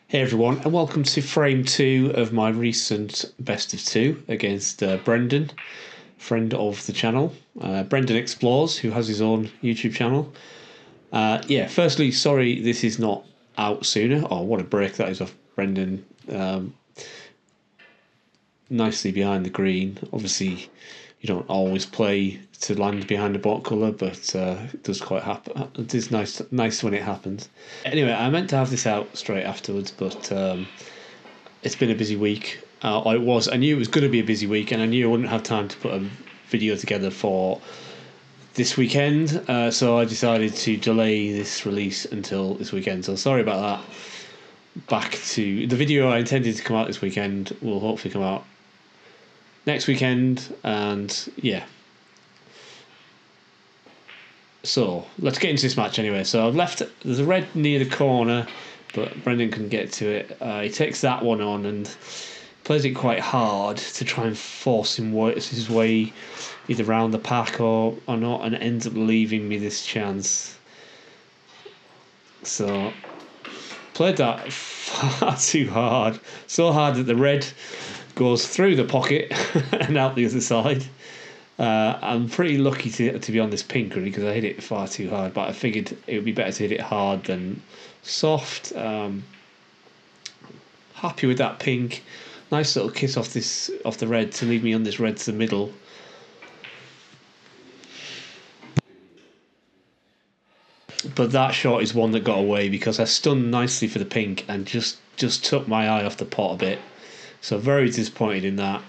Hey everyone, and welcome to frame 2 of my recent best of 2 against Brendan, friend of the channel. Brendan Explores, who has his own YouTube channel. Firstly, sorry this is not out sooner. Oh, what a break that is off Brendan. Nicely behind the green. Obviously, you don't always play to land behind a bot colour, but it does quite happen. It is nice when it happens. Anyway, I meant to have this out straight afterwards, but it's been a busy week. I knew it was going to be a busy week, and I knew I wouldn't have time to put a video together for this weekend, so I decided to delay this release until this weekend. So sorry about that. Back to the video I intended to come out this weekend will hopefully come out next weekend, and yeah. So let's get into this match anyway. So I've left, there's a red near the corner, but Brendan can get to it. He takes that one on and plays it quite hard to try and force his way either around the pack or not, and ends up leaving me this chance. So played that far too hard, so hard that the red goes through the pocket and out the other side. I'm pretty lucky to be on this pink really, because I hit it far too hard, but I figured it would be better to hit it hard than soft. Happy with that pink. Nice little kiss off the red to leave me on this red to the middle. But that shot is one that got away because I stunned nicely for the pink and just took my eye off the pot a bit. So very disappointed in that,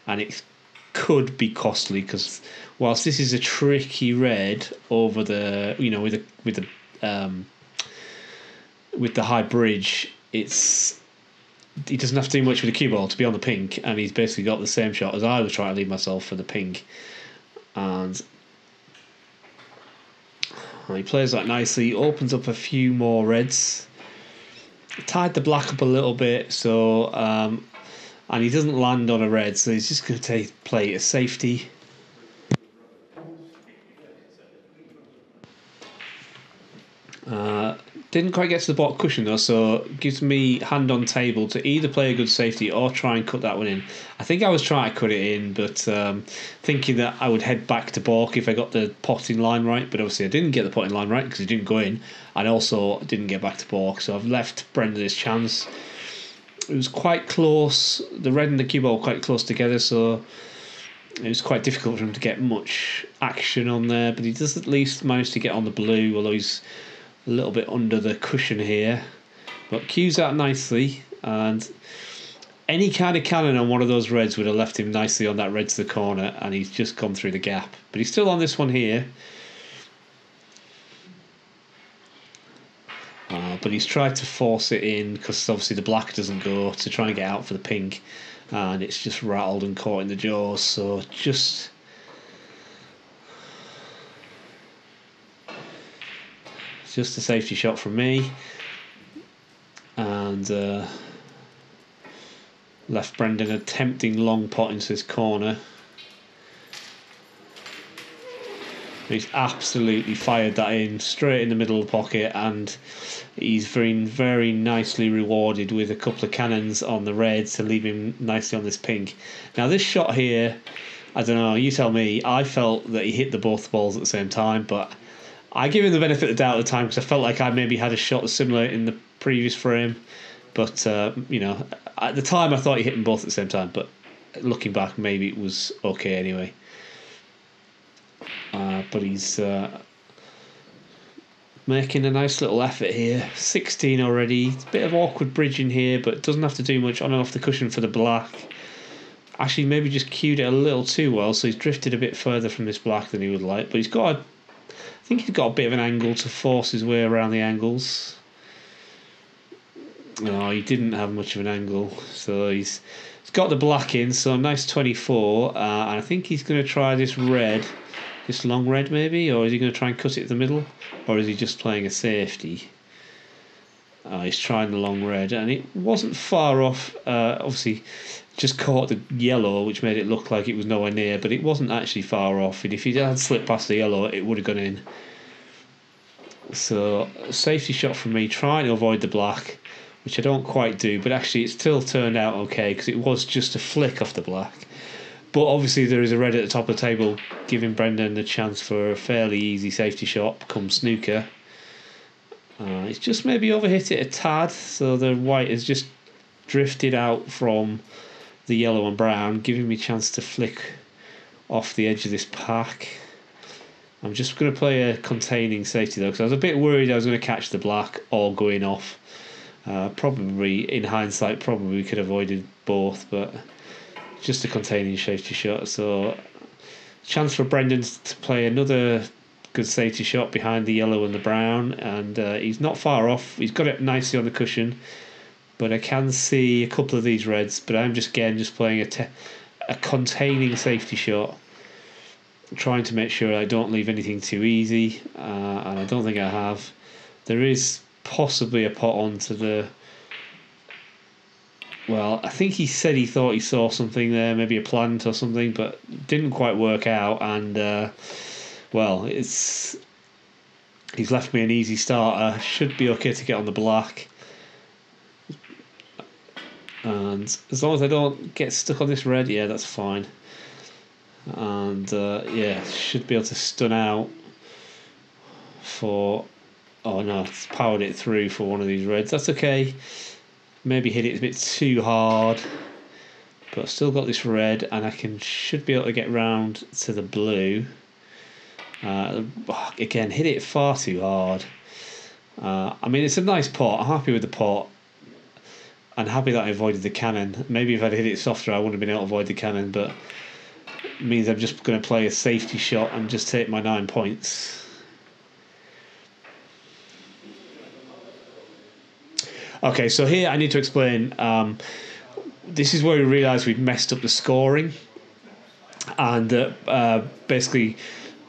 and it could be costly because whilst this is a tricky red over the with the high bridge, he doesn't have to do much with the cue ball to be on the pink, and he's basically got the same shot as I was trying to leave myself for the pink, and he plays that nicely, opens up a few more reds, tied the black up a little bit, so and he doesn't land on a red, so he's just going to play a safety. Didn't quite get to the bottom cushion though, so gives me hand on table to either play a good safety or try and cut that one in. I think I was trying to cut it in, but thinking that I would head back to balk if I got the pot in line right, but obviously I didn't get the pot in line right because it didn't go in, and also didn't get back to balk, so I've left Brendan his chance. It was quite close. The red and the cue ball were quite close together, so it was quite difficult for him to get much action on there, but he does at least manage to get on the blue, although he's a little bit under the cushion here. But cues out nicely, and any kind of cannon on one of those reds would have left him nicely on that red to the corner, and he's just gone through the gap. But he's still on this one here. But he's tried to force it in because obviously the black doesn't go, to try and get out for the pink, and it's just rattled and caught in the jaws. So just a safety shot from me, and left Brendan a tempting long pot into this corner. He's absolutely fired that in straight in the middle of the pocket, and he's been very nicely rewarded with a couple of cannons on the red to leave him nicely on this pink. Now this shot here, I don't know, you tell me. I felt that he hit both balls at the same time, but I give him the benefit of the doubt at the time because I felt like I maybe had a shot similar in the previous frame, but at the time I thought he hit them both at the same time, but looking back maybe it was okay anyway. But he's making a nice little effort here. 16 already. It's a bit of awkward bridging here, but doesn't have to do much on and off the cushion for the black. Actually, maybe just cued it a little too well, so he's drifted a bit further from this black than he would like. But I think he's got a bit of an angle to force his way around the angles. No, he didn't have much of an angle, so he's got the black in. So nice 24, and I think he's going to try this red. This long red maybe, or is he going to try and cut it to the middle, or is he just playing a safety? He's trying the long red, and it wasn't far off. Obviously just caught the yellow, which made it look like it was nowhere near, but it wasn't actually far off, and if he had slipped past the yellow it would have gone in. So safety shot from me, trying to avoid the black, which I don't quite do, but actually it still turned out okay because it was just a flick off the black. But obviously there is a red at the top of the table, giving Brendan the chance for a fairly easy safety shot come snooker. It's just maybe overhit it a tad, so the white has just drifted out from the yellow and brown, giving me a chance to flick off the edge of this pack. I'm just going to play a containing safety though, because I was a bit worried I was going to catch the black or going off. Probably, in hindsight, probably we could have avoided both, but just a containing safety shot. So, chance for Brendan to play another good safety shot behind the yellow and the brown, and he's not far off. He's got it nicely on the cushion, but I can see a couple of these reds. But I'm just playing a containing safety shot, trying to make sure I don't leave anything too easy, and I don't think I have. There is possibly a pot onto the... Well, I think he said he thought he saw something there, maybe a plant or something, but didn't quite work out, and well, he's left me an easy starter. Should be okay to get on the black. And as long as I don't get stuck on this red, yeah, that's fine. And yeah, should be able to stun out for... Oh no, it's powered it through for one of these reds. That's okay. Maybe hit it a bit too hard, but I've still got this red, and I should be able to get round to the blue. Again, hit it far too hard. I mean, it's a nice pot. I'm happy with the pot. I'm happy that I avoided the cannon. Maybe if I'd hit it softer, I wouldn't have been able to avoid the cannon, but it means I'm just going to play a safety shot and just take my 9 points. Okay, so here I need to explain. This is where we realised we'd messed up the scoring, and basically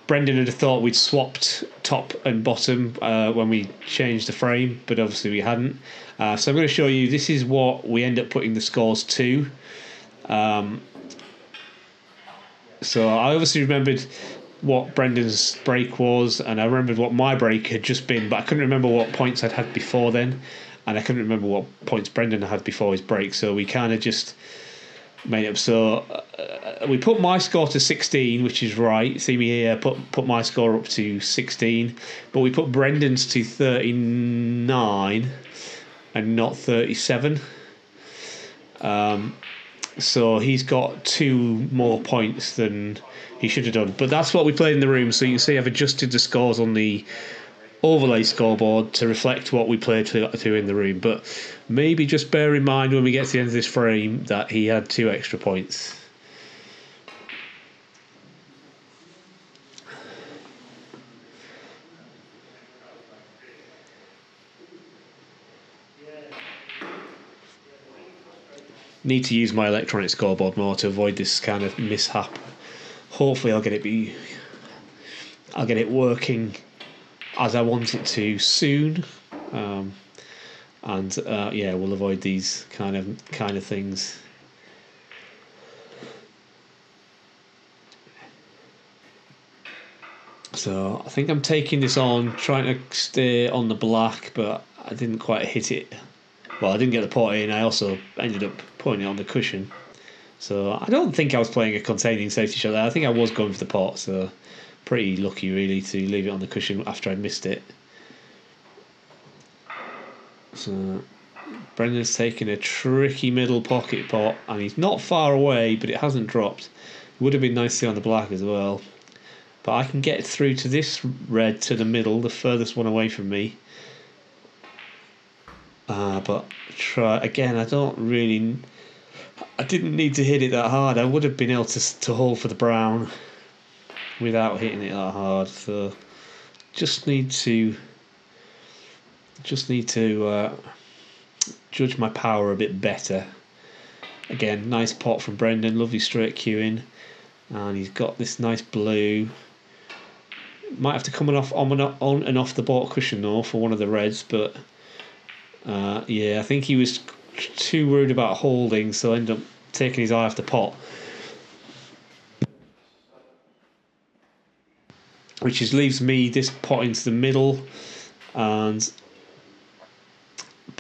Brendan had thought we'd swapped top and bottom when we changed the frame, but obviously we hadn't. So I'm going to show you, this is what we end up putting the scores to. So I obviously remembered what Brendan's break was, and I remembered what my break had just been, but I couldn't remember what points I'd had before then, and I couldn't remember what points Brendan had before his break, so we kind of just made up. So we put my score to 16, which is right. See me here, put my score up to 16, but we put Brendan's to 39 and not 37. So he's got 2 more points than he should have done. But that's what we played in the room. So you can see I've adjusted the scores on the overlay scoreboard to reflect what we played to in the room. But maybe just bear in mind when we get to the end of this frame that he had 2 extra points. Need to use my electronic scoreboard more to avoid this kind of mishap. Hopefully I'll get it working as I want it to soon, and yeah, we'll avoid these kind of things. So I think I'm taking this on, trying to stay on the black, but I didn't quite hit it. Well, I didn't get the pot in. I also ended up putting it on the cushion. So I don't think I was playing a containing safety shot there. I think I was going for the pot, so pretty lucky really to leave it on the cushion after I'd missed it. So Brendan's taken a tricky middle pocket pot, and he's not far away, but it hasn't dropped. It would have been nice to see on the black as well. But I can get through to this red to the middle, the furthest one away from me. But try again. I didn't need to hit it that hard. I would have been able to hold for the brown without hitting it that hard. So just need to judge my power a bit better. Again, nice pot from Brendan, lovely straight queuing, and he's got this nice blue. Might have to come on and off the ball cushion though for one of the reds, but yeah, I think he was too worried about holding, so ended up taking his eye off the pot, which leaves me this pot into the middle, and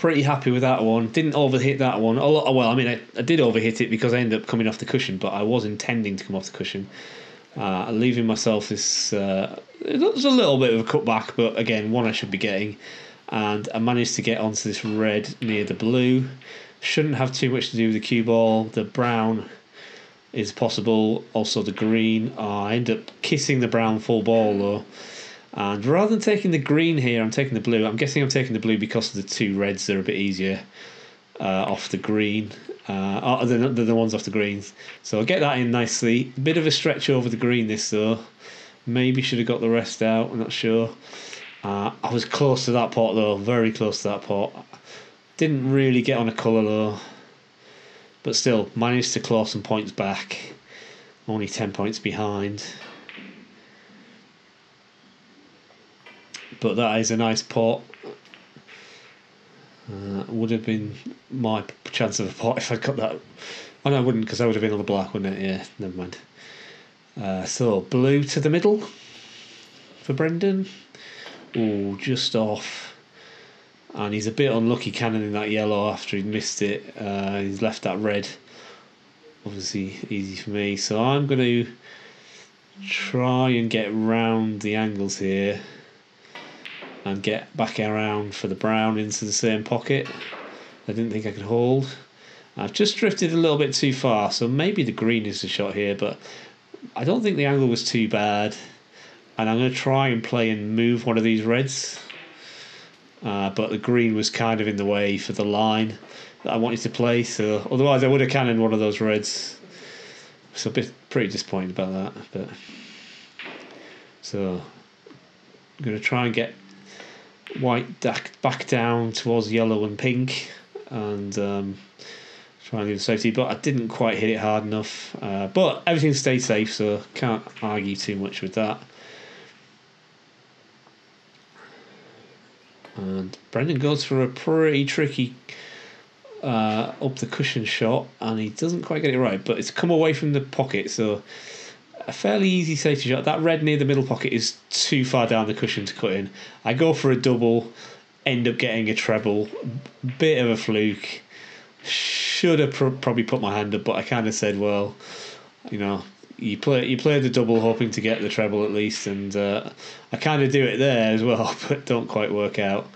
pretty happy with that one. Didn't overhit that one. Well, I mean, I did overhit it because I ended up coming off the cushion, but I was intending to come off the cushion, leaving myself this. It was a little bit of a cutback, but again, one I should be getting, and I managed to get onto this red near the blue. Shouldn't have too much to do with the cue ball. The brown is possible. Also the green. I end up kissing the brown full ball though. And rather than taking the green here, I'm taking the blue. I'm guessing I'm taking the blue because of the two reds. They're a bit easier off the green. Than the ones off the greens. So I'll get that in nicely. A bit of a stretch over the green this though. Maybe should have got the rest out. I'm not sure. I was close to that pot though. Very close to that pot. Didn't really get on a colour though. But still, managed to claw some points back. Only 10 points behind. But that is a nice pot. Would have been my chance of a pot if I'd got that. Oh no, I wouldn't, because I would have been on the black, wouldn't it? Yeah, never mind. So blue to the middle for Brendan. Oh, just off. And he's a bit unlucky cannoning that yellow after he'd missed it. He's left that red. Obviously easy for me. So I'm going to try and get round the angles here and get back around for the brown into the same pocket. I didn't think I could hold. I've just drifted a little bit too far, so maybe the green is the shot here, but I don't think the angle was too bad. And I'm going to try and play and move one of these reds. But the green was kind of in the way for the line that I wanted to play, so otherwise I would have cannoned one of those reds. So a bit pretty disappointed about that. But so I'm going to try and get white back down towards yellow and pink and try and do the safety, but I didn't quite hit it hard enough. But everything stayed safe, so can't argue too much with that. And Brendan goes for a pretty tricky up the cushion shot, and he doesn't quite get it right, but it's come away from the pocket, so a fairly easy safety shot. That red near the middle pocket is too far down the cushion to cut in. I go for a double, end up getting a treble. Bit of a fluke. Should have probably put my hand up, but I kind of said, well, you know, you play the double hoping to get the treble at least, and I kind of do it there as well, but don't quite work out.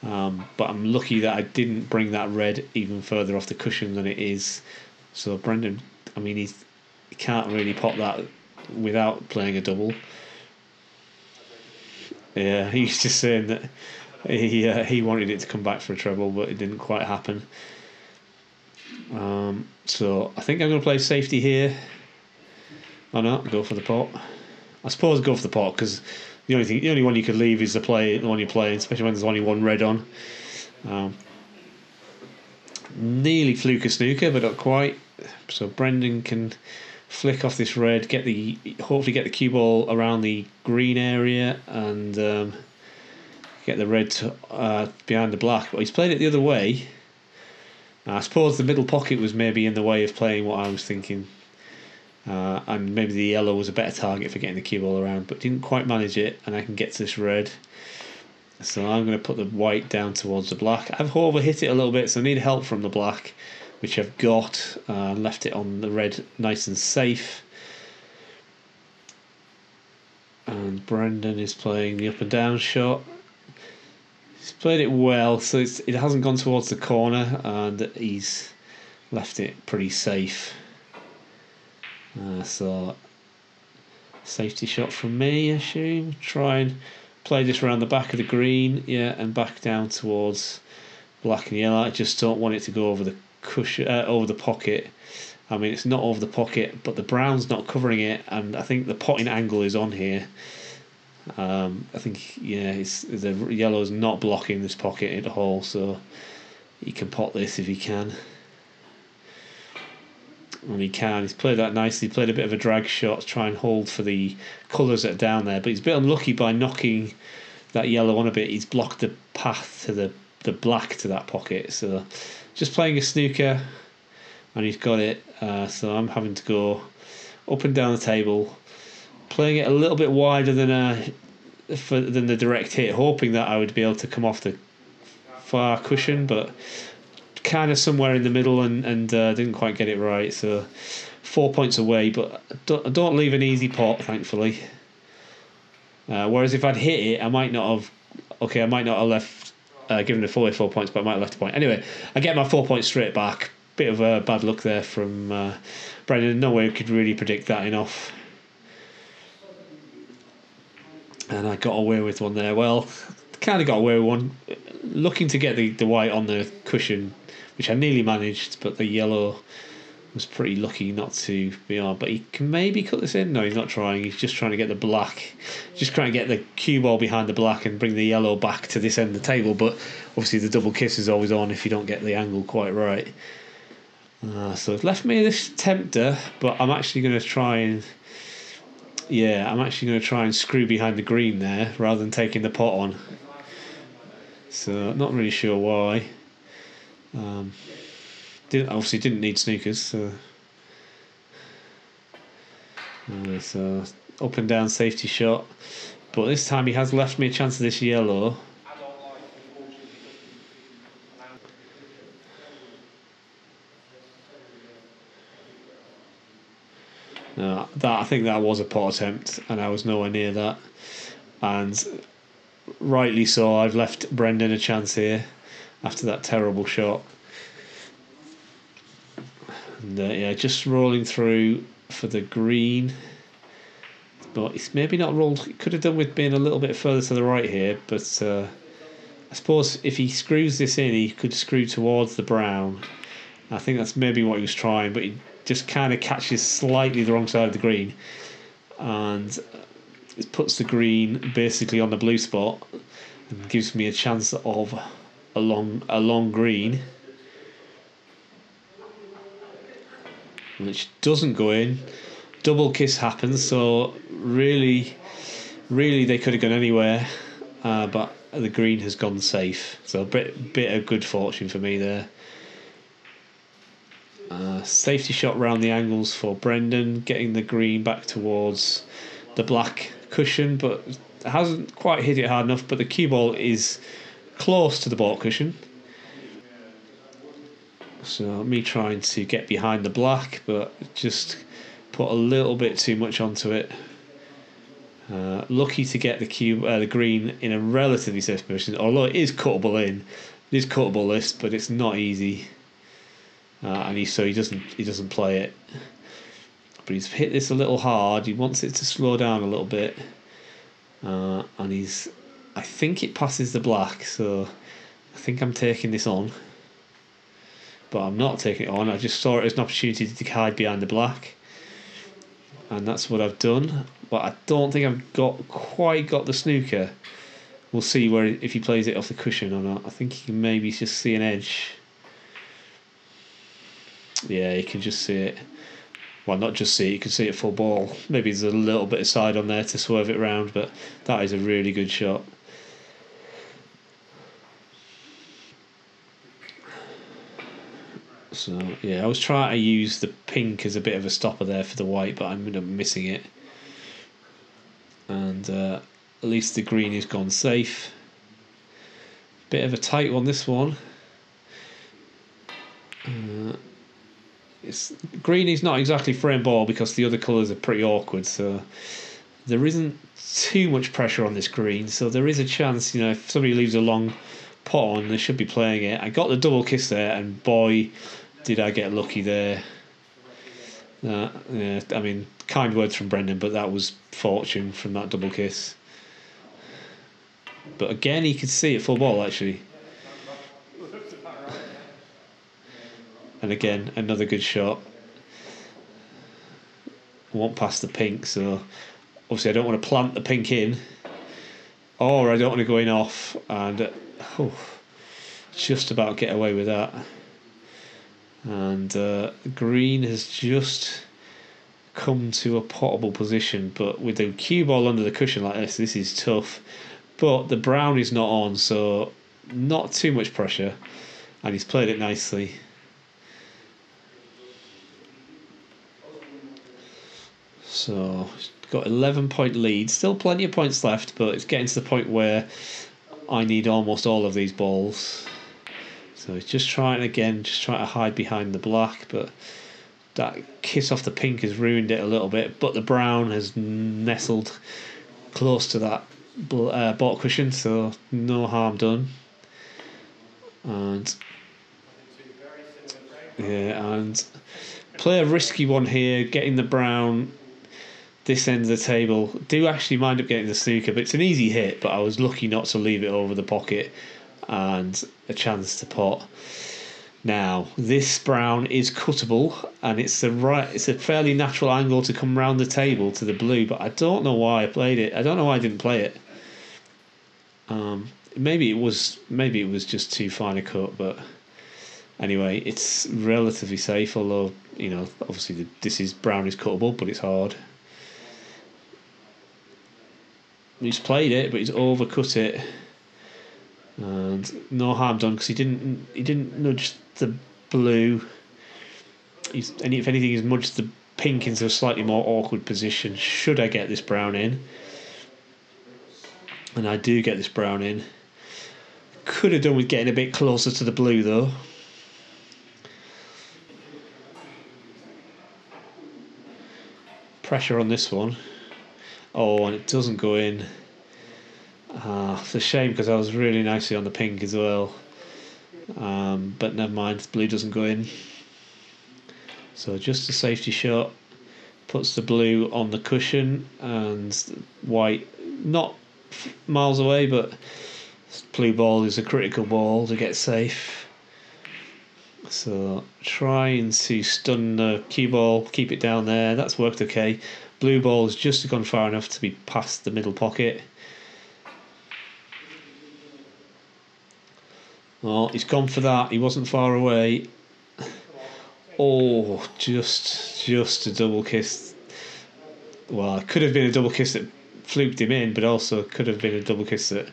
But I'm lucky that I didn't bring that red even further off the cushion than it is. So Brendan, I mean, he can't really pop that without playing a double. Yeah, he's just saying that he wanted it to come back for a treble, but it didn't quite happen. So I think I'm going to play safety here. Oh no, go for the pot. I suppose go for the pot because the only one you could leave is the one you're playing, especially when there's only one red on. Nearly fluke a snooker, but not quite. So Brendan can flick off this red, hopefully get the cue ball around the green area, and get the red behind the black. But he's played it the other way. I suppose the middle pocket was maybe in the way of playing what I was thinking. And maybe the yellow was a better target for getting the cue ball around, but didn't quite manage it, and I can get to this red. So I'm going to put the white down towards the black. I've overhit it a little bit, so I need help from the black, which I've got. Left it on the red nice and safe. And Brendan is playing the up and down shot. He's played it well, so it hasn't gone towards the corner, and he's left it pretty safe. So safety shot from me, I assume. Try and play this around the back of the green, yeah, and back down towards black and yellow. I just don't want it to go over the cushion, over the pocket. I mean, it's not over the pocket, but the brown's not covering it, and I think the potting angle is on here. I think, yeah, the yellow's not blocking this pocket at all, so he can pot this if he can. And he can. He's played that nicely. He played a bit of a drag shot to try and hold for the colours that are down there, but he's a bit unlucky by knocking that yellow on a bit. He's blocked the path to the black to that pocket. So just playing a snooker, and he's got it. So I'm having to go up and down the table, playing it a little bit wider than the direct hit, hoping that I would be able to come off the far cushion, but kind of somewhere in the middle, and didn't quite get it right. So 4 points away, but I don't leave an easy pot, thankfully. Whereas if I'd hit it, I might not have. Okay, I might not have left. Given the full 4 points, but I might have left a point. Anyway, I get my 4 points straight back. Bit of bad luck there from Brendan. No way I could really predict that enough. And I got away with one there. Well, kind of got away with one. Looking to get the white on the cushion, which I nearly managed, but the yellow was pretty lucky not to be on. But he can maybe cut this in. No, he's not trying. He's just trying to get the black. Just trying to get the cue ball behind the black and bring the yellow back to this end of the table. But obviously the double kiss is always on if you don't get the angle quite right. So it's left me this tempter, but I'm actually going to try and... Yeah, I'm actually going to try and screw behind the green there rather than taking the pot on. So not really sure why. Obviously didn't need snookers. So up and down safety shot, but this time he has left me a chance of this yellow. No, I think that was a pot attempt, and I was nowhere near that. And rightly so, I've left Brendan a chance here after that terrible shot. And yeah, just rolling through for the green. But it's maybe not rolled. It could have done with being a little bit further to the right here, but I suppose if he screws this in, he could screw towards the brown. I think that's maybe what he was trying, but he just kind of catches slightly the wrong side of the green, and it puts the green basically on the blue spot and gives me a chance of a long green, which doesn't go in. Double kiss happens, so really they could have gone anywhere, but the green has gone safe. So a bit of good fortune for me there. Safety shot round the angles for Brendan, getting the green back towards the black cushion, but hasn't quite hit it hard enough. But the cue ball is close to the baulk cushion. So me trying to get behind the black, but just put a little bit too much onto it. Lucky to get the green in a relatively safe position, although it is cuttable in. It is cuttable this, but it's not easy. And he doesn't play it, but he's hit this a little hard. He wants it to slow down a little bit, and I think it passes the black, so I think I'm taking this on, but I'm not taking it on. I just saw it as an opportunity to hide behind the black, and that's what I've done. But I don't think I've quite got the snooker. We'll see if he plays it off the cushion or not. I think he can maybe just see an edge. Yeah, you can just see it. Well, not just see it, you can see it full ball. Maybe there's a little bit of side on there to swerve it round, but that is a really good shot. So, yeah, I was trying to use the pink as a bit of a stopper there for the white, but I ended up missing it. And at least the green has gone safe. Bit of a tight one, this one. Green is not exactly frame ball because the other colours are pretty awkward, so there isn't too much pressure on this green, so there is a chance, if somebody leaves a long pot on, they should be playing it. I got the double kiss there, and boy, did I get lucky there. Yeah, I mean, kind words from Brendan, but that was fortune from that double kiss. But again, he could see it full ball, actually. And again, another good shot. I won't pass the pink, so obviously I don't want to plant the pink in, or I don't want to go in off, and just about get away with that. And green has just come to a potable position, but with the cue ball under the cushion like this is tough. But the brown is not on, so not too much pressure, and he's played it nicely. So got 11-point lead, still plenty of points left, but it's getting to the point where I need almost all of these balls. So he's just trying again, just trying to hide behind the black, but that kiss off the pink has ruined it a little bit. But the brown has nestled close to that bot cushion, so no harm done. And yeah, and play a risky one here, getting the brown this end of the table. Do actually mind up getting the snooker, but it's an easy hit, but I was lucky not to leave it over the pocket and a chance to pot. Now, this brown is cuttable, and it's a fairly natural angle to come round the table to the blue, but I don't know why I played it. I don't know why I didn't play it. Maybe it was just too fine a cut, but anyway, it's relatively safe, although, you know, obviously this is brown is cuttable, but it's hard. He's played it, but he's overcut it, and no harm done because he didn't nudge the blue. And if anything, he's nudged the pink into a slightly more awkward position. Should I get this brown in? And I do get this brown in. Could have done with getting a bit closer to the blue though. Pressure on this one. Oh, and it doesn't go in. It's a shame because I was really nicely on the pink as well. But never mind, blue doesn't go in. So just a safety shot. Puts the blue on the cushion, and white not miles away, but blue ball is a critical ball to get safe. So trying to stun the cue ball, keep it down there. That's worked okay. Blue ball's just gone far enough to be past the middle pocket. Oh, he's gone for that. He wasn't far away. Oh, just a double kiss. Well, it could have been a double kiss that fluked him in, but also could have been a double kiss that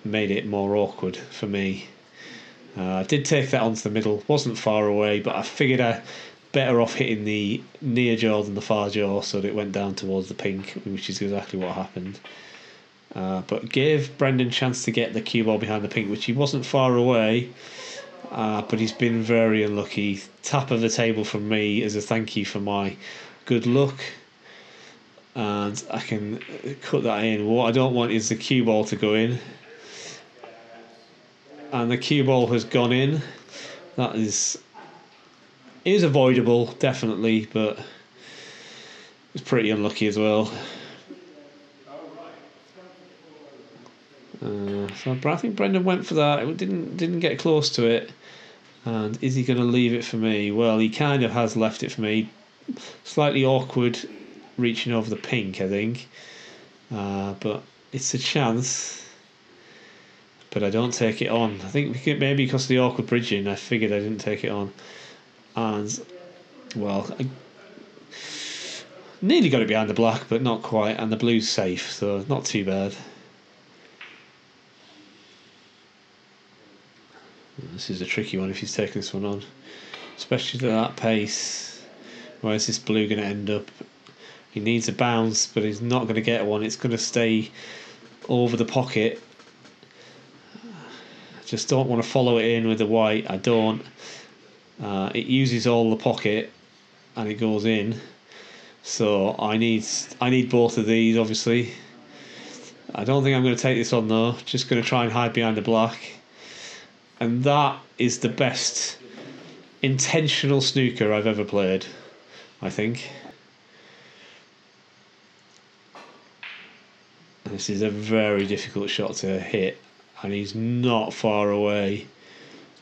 made it more awkward for me. I did take that onto the middle. Wasn't far away, but I figured I better off hitting the near jaw than the far jaw, so that it went down towards the pink, which is exactly what happened. But gave Brendan a chance to get the cue ball behind the pink, which he wasn't far away, but he's been very unlucky. Tap of the table from me as a thank you for my good luck, and I can cut that in. What I don't want is the cue ball to go in, and the cue ball has gone in. That is avoidable, definitely, but it's pretty unlucky as well. So I think Brendan went for that. It didn't get close to it. And is he going to leave it for me? Well, he kind of has left it for me. Slightly awkward, reaching over the pink, I think. But it's a chance. But I don't take it on. I think maybe because of the awkward bridging, I figured I didn't take it on. And, well, I nearly got it behind the black, but not quite. And the blue's safe, so not too bad. This is a tricky one if he's taking this one on, especially at that pace. Where's this blue going to end up? He needs a bounce, but he's not going to get one. It's going to stay over the pocket. I just don't want to follow it in with the white. I don't. It uses all the pocket, and it goes in. So I need both of these, obviously. I don't think I'm going to take this on though. Just going to try and hide behind the black. And that is the best intentional snooker I've ever played, I think. This is a very difficult shot to hit, and he's not far away,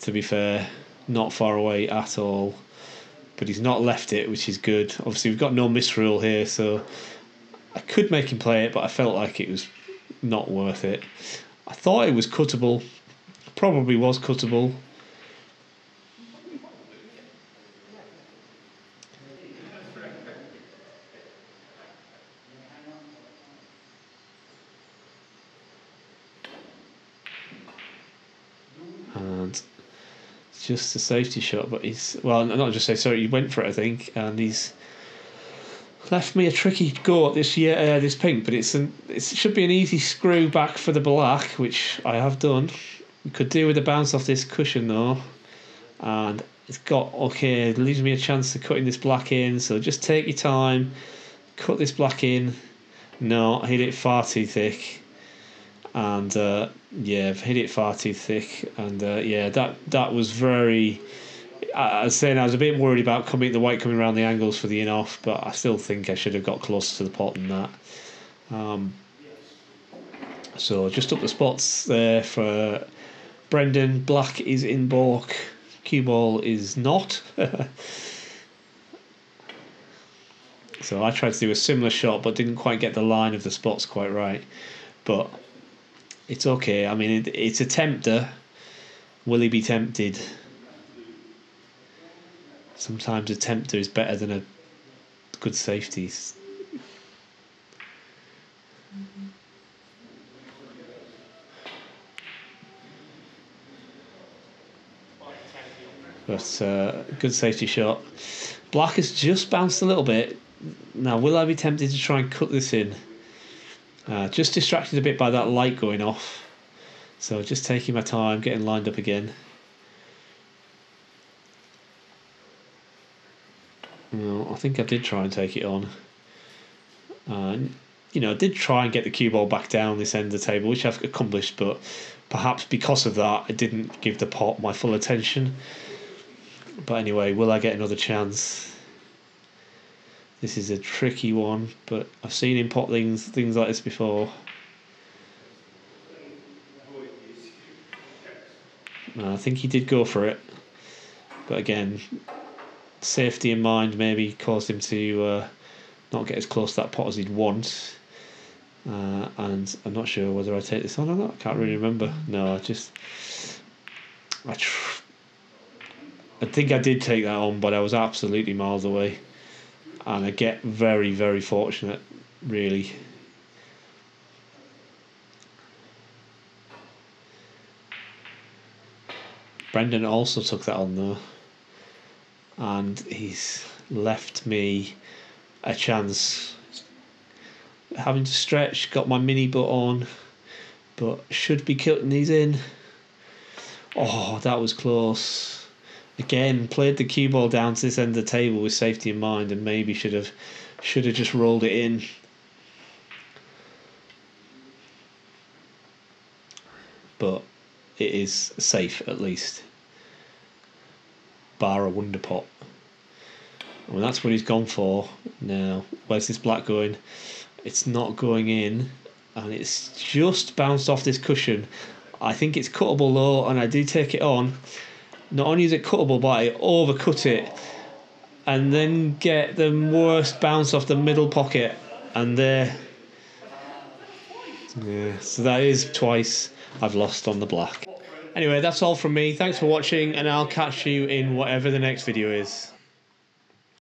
to be fair. Not far away at all. But he's not left it, which is good. Obviously, we've got no misrule here, so I could make him play it, but I felt like it was not worth it. I thought it was cuttable. Probably was cuttable. And it's just a safety shot, but he's, well, not just say sorry, he went for it, I think, and he's left me a tricky go at this pink, but it should be an easy screw back for the black, which I have done. Could do with a bounce off this cushion though, and it's got okay. It leaves me a chance to cutting this black in. So just take your time, cut this black in. No, I hit it far too thick, and yeah, I've hit it far too thick, and yeah, that was very. I was saying I was a bit worried about the white coming around the angles for the in off, but I still think I should have got closer to the pot than that. So just up the spots there for Brendan. Black is in balk, cue ball is not. So I tried to do a similar shot but didn't quite get the line of the spots quite right. But it's okay. I mean, it's a tempter. Will he be tempted? Sometimes a tempter is better than a good safety. But good safety shot. Black has just bounced a little bit. Now, will I be tempted to try and cut this in? Just distracted a bit by that light going off. So just taking my time, getting lined up again. Well, I think I did try and take it on. You know, I did try and get the cue ball back down this end of the table, which I've accomplished, but perhaps because of that, I didn't give the pot my full attention. But anyway, will I get another chance? This is a tricky one, but I've seen him pot things like this before. I think he did go for it, but again, safety in mind maybe caused him to not get as close to that pot as he'd want. And I'm not sure whether I take this on or not. I can't really remember. No, I think I did take that on, but I was absolutely miles away. And I get very, very fortunate, really. Brendan also took that on though, and he's left me a chance. Having to stretch, got my mini butt on, but should be cutting these in. Oh, that was close. Again, played the cue ball down to this end of the table with safety in mind, and maybe should have just rolled it in. But it is safe at least, bar a wonder pot. Well, that's what he's gone for. Now, where's this black going? It's not going in, and it's just bounced off this cushion. I think it's cuttable though, and I do take it on. Not only is it cuttable, but I overcut it and then get the worst bounce off the middle pocket, and there. Yeah, so that is twice I've lost on the black. Anyway, that's all from me. Thanks for watching, and I'll catch you in whatever the next video is.